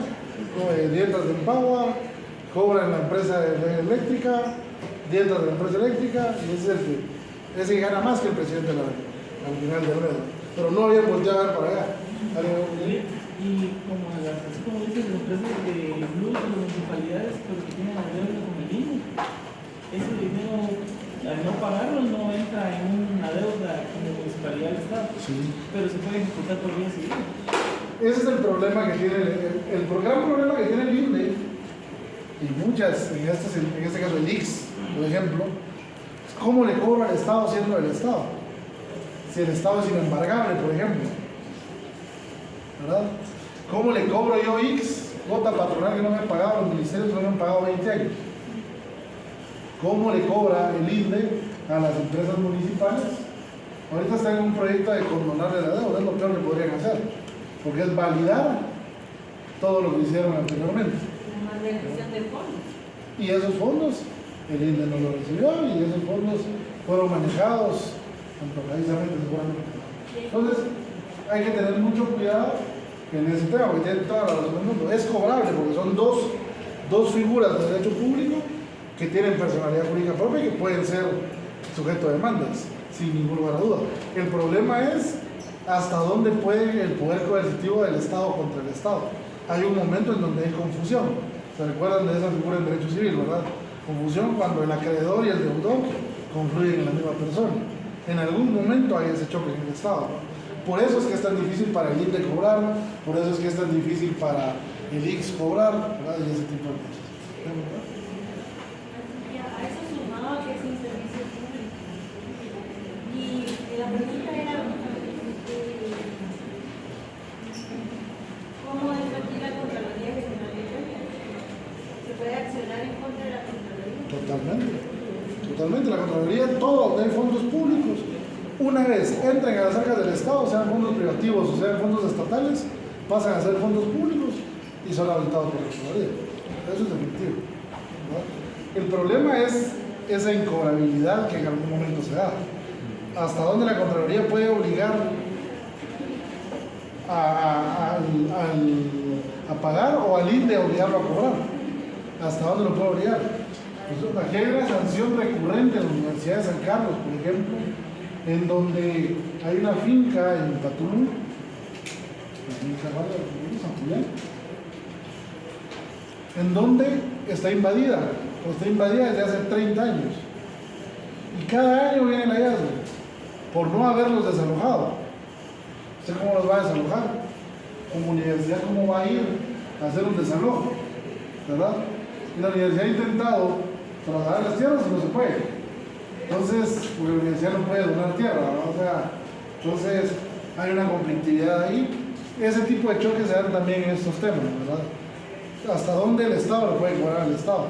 dietas de Empagua, cobra en la empresa eléctrica, dietas de la empresa eléctrica, y ese que gana más que el presidente de la República, al final de breve. Pero no había volteado a ver para allá. Y como así como dicen las empresas de luz, las municipalidades, pero que tienen la deuda con el INE, ese dinero, al no pagarlo, no entra en una deuda como municipalidad del Estado, Sí. pero se puede ejecutar por vía civil. Ese es el problema que tiene, el gran problema que tiene el INDE, y muchas, en este caso el IX, por ejemplo, es cómo le cobra al Estado siendo el Estado. Si el Estado es inembargable, por ejemplo, ¿verdad? ¿Cómo le cobro yo X, cuota patronal que no me han pagado, los ministerios no me han pagado 20 años? ¿Cómo le cobra el INDE a las empresas municipales? Ahorita están en un proyecto de condonarle la deuda, es lo peor que podrían hacer, porque es validar todo lo que hicieron anteriormente. Una malversación de fondos. Y esos fondos, el INDE no los recibió y esos fondos fueron manejados precisamente seguramente. Entonces, hay que tener mucho cuidado en ese tema, porque tiene toda la razón del mundo. Es cobrable porque son dos figuras de derecho público que tienen personalidad jurídica propia y que pueden ser sujeto de demandas, sin ningún lugar a duda. El problema es hasta dónde puede el poder coercitivo del Estado contra el Estado. Hay un momento en donde hay confusión. ¿Se recuerdan de esa figura en derecho civil, verdad? Confusión cuando el acreedor y el deudor confluyen en la misma persona. En algún momento hay ese choque en el Estado, ¿no? Por eso es que es tan difícil para el INDE cobrar, por eso es que es tan difícil para el IX cobrar, ¿verdad? Y ese tipo de cosas. Y a eso sumado que es un servicio público. Y la pregunta era, ¿cmo es aquí la Contraloría General de Colombia? ¿Se puede accionar en contra de la Contraloría? Totalmente. La Contraloría, todo donde hay fondos públicos, una vez entren a las arcas del Estado, sean fondos privativos o sean fondos estatales, pasan a ser fondos públicos y son habilitados por la Contraloría. Eso es definitivo, ¿verdad? El problema es esa incobrabilidad que en algún momento se da. ¿Hasta dónde la Contraloría puede obligar a pagar o al INDE a obligarlo a cobrar? ¿Hasta dónde lo puede obligar? Pues aquí hay una sanción recurrente en la Universidad de San Carlos, por ejemplo, en donde hay una finca en Patulú, en donde está invadida desde hace 30 años. Y cada año viene el hallazgo, por no haberlos desalojado. ¿Usted cómo los va a desalojar? Como universidad, ¿cómo va a ir a hacer un desalojo? ¿Verdad? Y la universidad ha intentado trasladar las tierras y no se puede. Entonces, la universidad no puede donar tierra, ¿no? O sea, entonces hay una conflictividad ahí. Ese tipo de choques se dan también en estos temas, ¿verdad? Hasta dónde el Estado lo puede cobrar al Estado.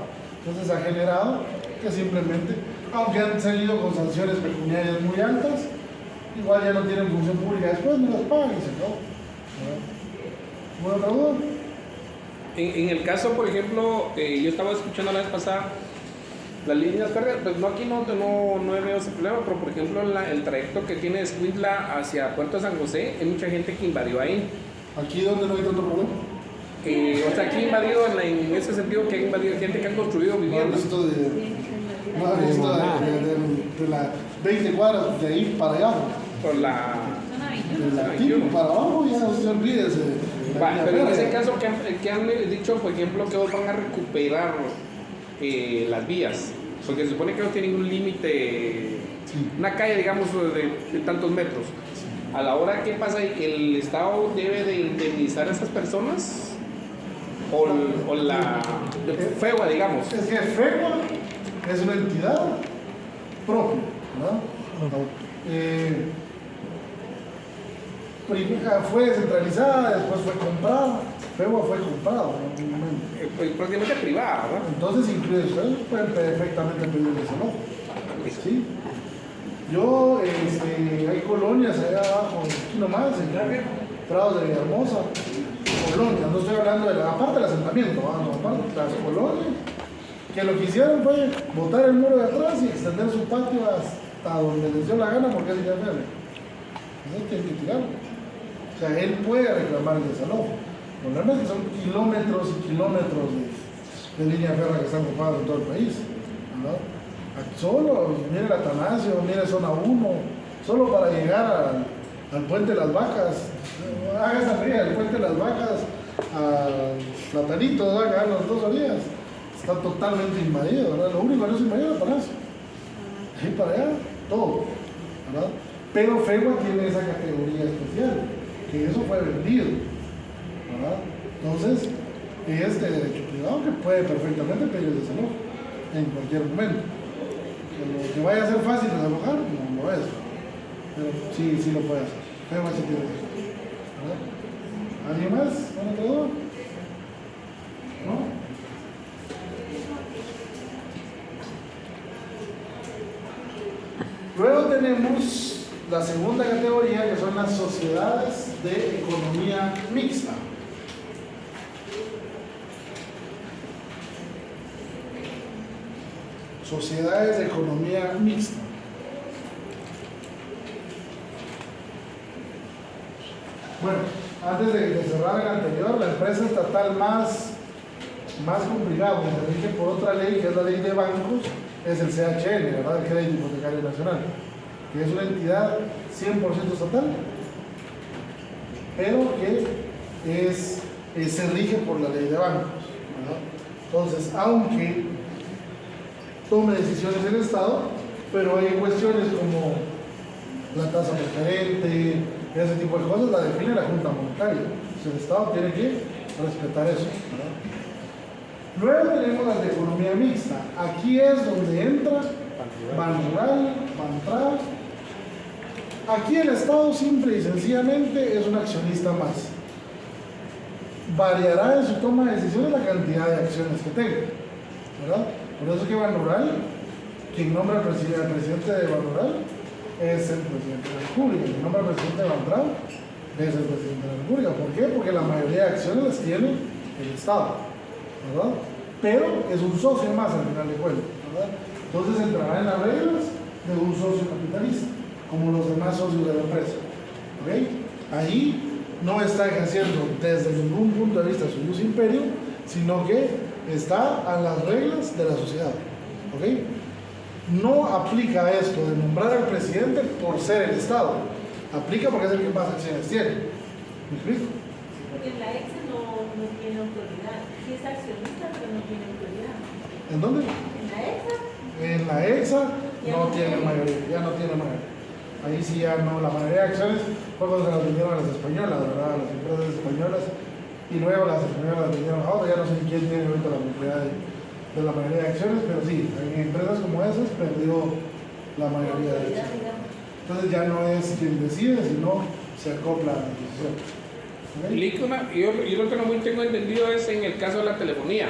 Entonces ha generado que simplemente, aunque han salido con sanciones pecuniarias muy altas, igual ya no tienen función pública después, no las pagan y se acabó. ¿Alguna otra duda? En el caso, por ejemplo, yo estaba escuchando la vez pasada, las líneas férreas, pues no, aquí no veo ese problema, pero por ejemplo el trayecto que tiene Escuintla hacia Puerto San José, hay mucha gente que invadió ahí. ¿Aquí donde no hay tanto problema? O sea, aquí invadido en ese sentido que ha invadido gente que han construido viviendas. No he visto de las 20 cuadras de ahí para allá. Por la... De la 21 para abajo, ya no se olvídese. Pero en ese caso que han dicho, por ejemplo, que ellos van a recuperar las vías, porque se supone que ellos tienen un límite, una calle, digamos, de tantos metros. A la hora que pasa, ¿el Estado debe de indemnizar a estas personas? O la FEUA, digamos. Es que FEUA es una entidad propia, ¿verdad? Primero fue descentralizada, después fue comprada. FEUA fue comprada en algún momento. Prácticamente privada, ¿verdad? Entonces, incluso ustedes pueden perfectamente pedir el desalojo. Sí. Yo, hay colonias allá abajo, aquí nomás, en Prados de Villahermosa, colonias, no estoy hablando de la aparte del asentamiento, no, aparte de las colonias, que lo que hicieron fue botar el muro de atrás y extender su patio hasta donde les dio la gana porque es línea férrea. Eso tiene que tirarlo. O sea, él puede reclamar el desalojo. El problema es que son kilómetros y kilómetros de línea férrea que están ocupados en todo el país, ¿verdad? Solo, mire el Atanasio, mire Zona 1, solo para llegar al Puente de las Vacas, haga esa ría, el Puente de las Vacas a Platanito, haga las 2 orillas, está totalmente invadido, ¿verdad? Lo único que no es invadido es Atanasio. Ahí para allá, todo, ¿verdad? Pero FEGUA tiene esa categoría especial, que eso fue vendido, ¿verdad? Entonces, es de derecho privado que puede perfectamente pedir el desalojo en cualquier momento. Que vaya a ser fácil desalojar, no lo es, pero sí lo puede hacer. FEGUA sí tiene eso, ¿verdad? ¿Alguien más? ¿Bueno, todo? ¿No? Luego tenemos la segunda categoría, que son las sociedades de economía mixta. Sociedades de economía mixta. Bueno, antes de cerrar el anterior, la empresa estatal más complicada, que se rige por otra ley, que es la ley de bancos, es el CHN, ¿verdad? El Crédito Hipotecario Nacional, que es una entidad 100% estatal, pero que se rige por la ley de bancos, ¿verdad? Entonces, aunque tome decisiones el Estado, pero hay cuestiones como la tasa preferente, ese tipo de cosas, la define la Junta Monetaria. Entonces, el Estado tiene que respetar eso, ¿verdad? Luego tenemos las de economía mixta. Aquí es donde entra Banrural, Bantra. Aquí el Estado simple y sencillamente es un accionista más. Variará en su toma de decisiones la cantidad de acciones que tenga, ¿verdad? Por eso que Banrural, quien nombra al presidente de Banrural es el presidente de la República, quien nombra al presidente de Bantra es el presidente de la República. ¿Por qué? Porque la mayoría de acciones las tiene el Estado, ¿verdad? Pero es un socio más al final de cuentas, ¿verdad? Entonces entrará en las reglas de un socio capitalista, como los demás socios de la empresa, ¿ok? Ahí no está ejerciendo desde ningún punto de vista su ius imperio, sino que está a las reglas de la sociedad, ¿ok? No aplica esto de nombrar al presidente por ser el Estado, aplica porque es el que más acciones tiene. ¿Me explico? Porque en la EXA no tiene autoridad. Sí es accionista, pero no tiene autoridad. ¿En dónde? En la EXA. En la EXA no tiene mayoría, ya no tiene mayoría. Ahí sí ya no, la mayoría de acciones fue cuando se las vendieron a las españolas, ¿verdad? A las empresas españolas. Y luego las españolas las vendieron a otras, ya no sé quién tiene ahorita la propiedad de la mayoría de acciones, pero sí, en empresas como esas perdió la mayoría de acciones. Entonces ya no es quien decide, sino se acopla a la decisión. ¿Okay? Yo lo que no muy tengo entendido es en el caso de la telefonía.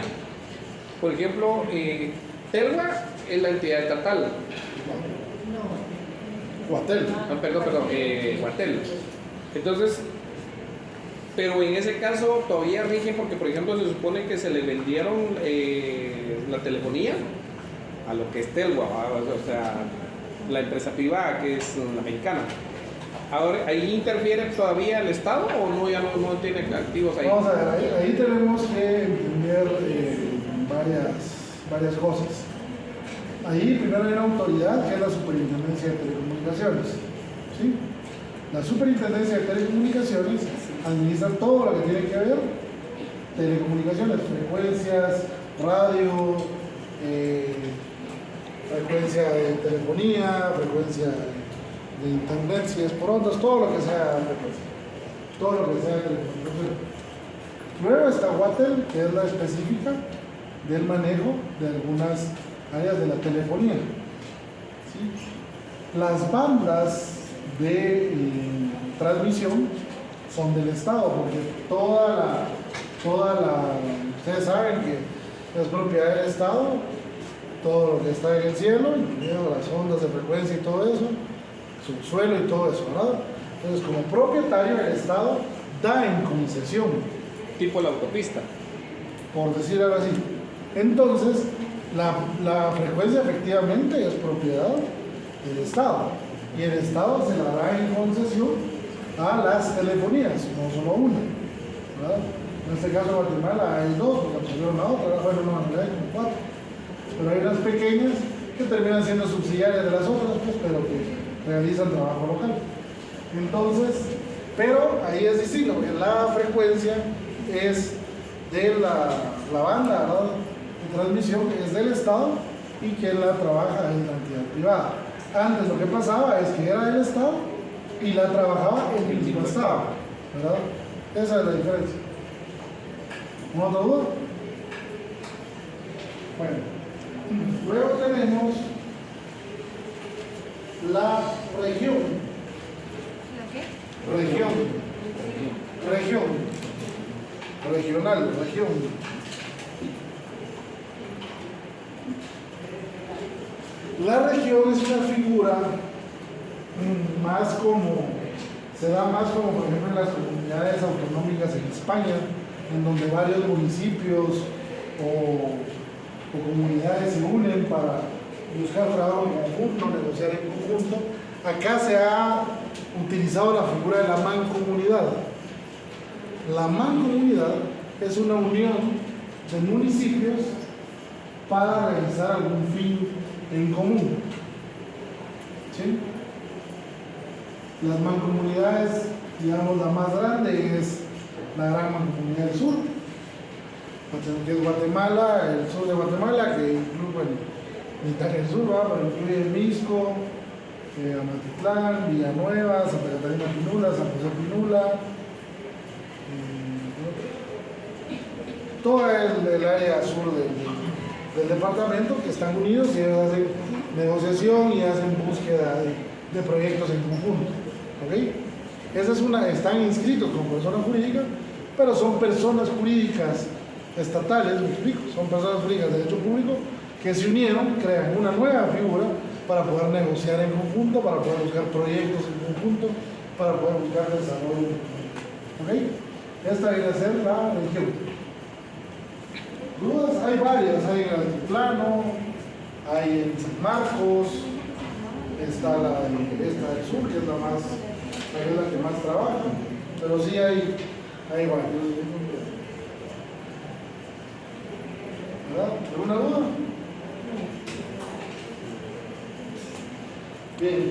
Por ejemplo, Telva es la entidad estatal. Guatel. Perdón, Guatel. Entonces, pero en ese caso todavía rige porque, por ejemplo, se supone que se le vendieron la telefonía a lo que es Telva, o sea, la empresa privada que es la mexicana. Ahora, ¿ahí interfiere todavía el Estado o no, ya no tiene activos ahí? Vamos a ver, ahí tenemos que entender varias cosas. Ahí primero hay una autoridad que es la Superintendencia de Telecomunicaciones, ¿sí? La Superintendencia de Telecomunicaciones administra todo lo que tiene que ver telecomunicaciones, frecuencias, radio, frecuencia de telefonía, frecuencia de internet, si es por ondas, todo lo que sea frecuencia, todo lo que sea telecomunicación. Luego está Guatel, que es la específica del manejo de algunas áreas de la telefonía, ¿sí? Las bandas de transmisión son del Estado, porque ustedes saben que es propiedad del Estado, todo lo que está en el cielo, incluyendo las ondas de frecuencia y todo eso, subsuelo y todo eso, ¿verdad? Entonces, como propietario, el Estado da en concesión tipo de la autopista. por decir algo así. Entonces, la frecuencia efectivamente es propiedad del Estado y el Estado se la da en concesión a las telefonías, no solo una, ¿verdad? En este caso en Guatemala hay dos, porque pusieron la otra, bueno, no, en realidad hay como cuatro, pero hay unas pequeñas que terminan siendo subsidiarias de las otras, pues, pero que realizan trabajo local. Entonces, pero ahí es distinto, que la frecuencia es de la banda, ¿verdad?, de transmisión es del Estado y quien la trabaja es la entidad privada. Antes lo que pasaba es que era del Estado y la trabajaba el mismo Estado, ¿verdad? Esa es la diferencia. ¿Una otra duda? Bueno, luego tenemos la región. ¿La qué? Regional, región. La región es una figura más como, se da más como por ejemplo en las comunidades autonómicas en España, en donde varios municipios o comunidades se unen para buscar trabajo en conjunto, negociar en conjunto. Acá se ha utilizado la figura de la mancomunidad. La mancomunidad es una unión de municipios para realizar algún fin en común. ¿Sí? Las mancomunidades, digamos, la más grande es la Gran Mancomunidad del Sur, que es Guatemala, el sur de Guatemala, que incluye, bueno, el sur, ¿va? Pero incluye Misco, Amatitlán, Villanueva, Santa Catarina Pinula, San José Pinula, todo el área sur del departamento, que están unidos y ellos hacen negociación y hacen búsqueda de proyectos en conjunto. ¿Okay? Esa es están inscritos como persona jurídica, pero son personas jurídicas estatales, me explico, son personas jurídicas de derecho público que se unieron, crean una nueva figura para poder negociar en conjunto, para poder buscar proyectos en conjunto, para poder buscar desarrollo en conjunto. ¿Okay? Esta viene a ser la región. ¿Dudas? Hay varias, hay en el Altiplano, hay en San Marcos, está esta del sur, que es la que más trabaja, pero sí hay varios. ¿Verdad? ¿Alguna duda? Bien,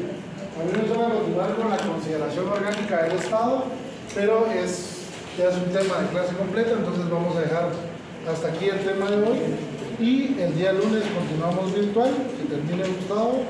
a mí me suena continuar con la consideración orgánica del Estado, pero ya es un tema de clase completa, entonces vamos a dejar hasta aquí el tema de hoy y el día lunes continuamos virtual. Que termine Gustavo.